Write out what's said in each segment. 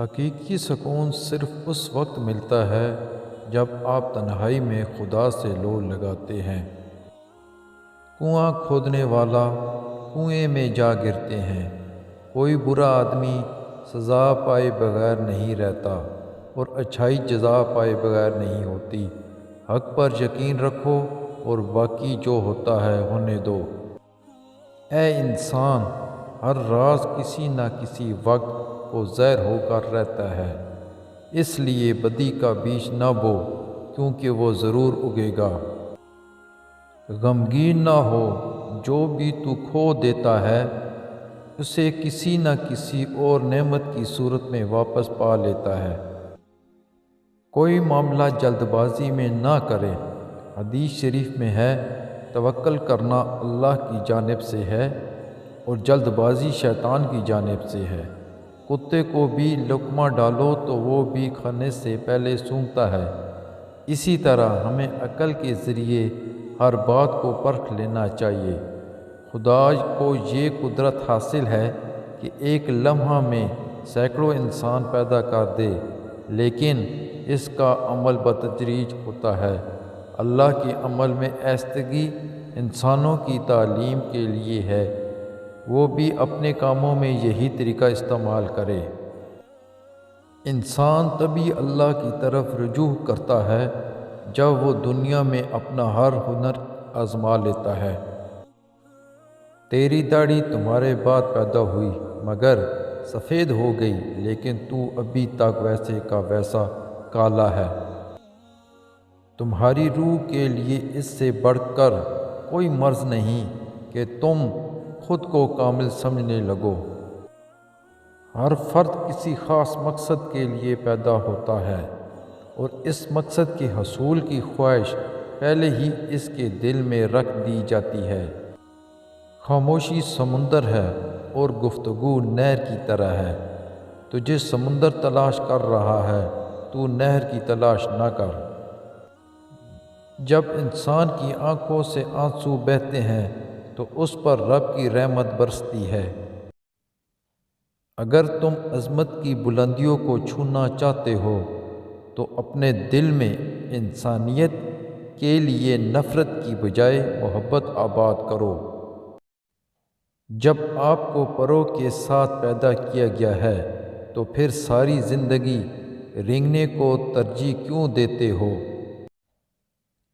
حقیقی سکون صرف اس وقت ملتا ہے جب آپ تنہائی میں خدا سے لو لگاتے ہیں۔ کنواں کھودنے والا کنویں میں جا گرتے ہیں۔ کوئی برا آدمی سزا پائے بغیر نہیں رہتا اور اچھائی جزا پائے بغیر نہیں ہوتی۔ حق پر یقین رکھو اور باقی جو ہوتا ہے ہونے دو۔ اے انسان، ہر راز کسی نہ کسی وقت کو ظاہر ہو کر رہتا ہے، اس لیے بدی کا بیج نہ بو کیونکہ وہ ضرور اگے گا۔ غمگین نہ ہو، جو بھی تو کھو دیتا ہے اسے کسی نہ کسی اور نعمت کی صورت میں واپس پا لیتا ہے۔ کوئی معاملہ جلد بازی میں نہ کرے۔ حدیث شریف میں ہے، توکل کرنا اللہ کی جانب سے ہے اور جلد بازی شیطان کی جانب سے ہے۔ کتے کو بھی لقمہ ڈالو تو وہ بھی کھانے سے پہلے سونگھتا ہے۔ اسی طرح ہمیں عقل کے ذریعے ہر بات کو پرکھ لینا چاہیے۔ خدا کو یہ قدرت حاصل ہے کہ ایک لمحہ میں سینکڑوں انسان پیدا کر دے، لیکن اس کا عمل بتدریج ہوتا ہے۔ اللہ کے عمل میں ایستگی انسانوں کی تعلیم کے لیے ہے، وہ بھی اپنے کاموں میں یہی طریقہ استعمال کرے۔ انسان تبھی اللہ کی طرف رجوع کرتا ہے جب وہ دنیا میں اپنا ہر ہنر آزما لیتا ہے۔ تیری داڑھی تمہارے بعد پیدا ہوئی مگر سفید ہو گئی، لیکن تو ابھی تک ویسے کا ویسا کالا ہے۔ تمہاری روح کے لیے اس سے بڑھ کر کوئی مرض نہیں کہ تم خود کو کامل سمجھنے لگو۔ ہر فرد کسی خاص مقصد کے لیے پیدا ہوتا ہے اور اس مقصد کے حصول کی خواہش پہلے ہی اس کے دل میں رکھ دی جاتی ہے۔ خاموشی سمندر ہے اور گفتگو نہر کی طرح ہے۔ تجھے سمندر تلاش کر رہا ہے، تو نہر کی تلاش نہ کر۔ جب انسان کی آنکھوں سے آنسو بہتے ہیں تو اس پر رب کی رحمت برستی ہے۔ اگر تم عظمت کی بلندیوں کو چھونا چاہتے ہو تو اپنے دل میں انسانیت کے لیے نفرت کی بجائے محبت آباد کرو۔ جب آپ کو پروں کے ساتھ پیدا کیا گیا ہے تو پھر ساری زندگی رینگنے کو ترجیح کیوں دیتے ہو؟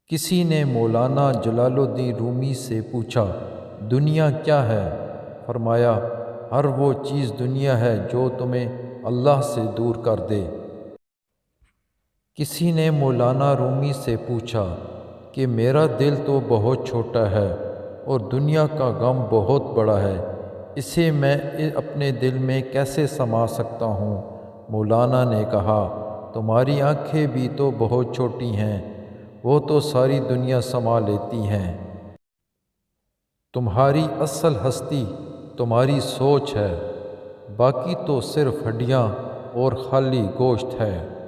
کسی نے مولانا جلال الدین رومی سے پوچھا، دنیا کیا ہے؟ فرمایا، ہر وہ چیز دنیا ہے جو تمہیں اللہ سے دور کر دے۔ کسی نے مولانا رومی سے پوچھا کہ میرا دل تو بہت چھوٹا ہے اور دنیا کا غم بہت بڑا ہے، اسے میں اپنے دل میں کیسے سما سکتا ہوں؟ مولانا نے کہا، تمہاری آنکھیں بھی تو بہت چھوٹی ہیں، وہ تو ساری دنیا سما لیتی ہیں۔ تمہاری اصل ہستی تمہاری سوچ ہے، باقی تو صرف ہڈیاں اور خالی گوشت ہے۔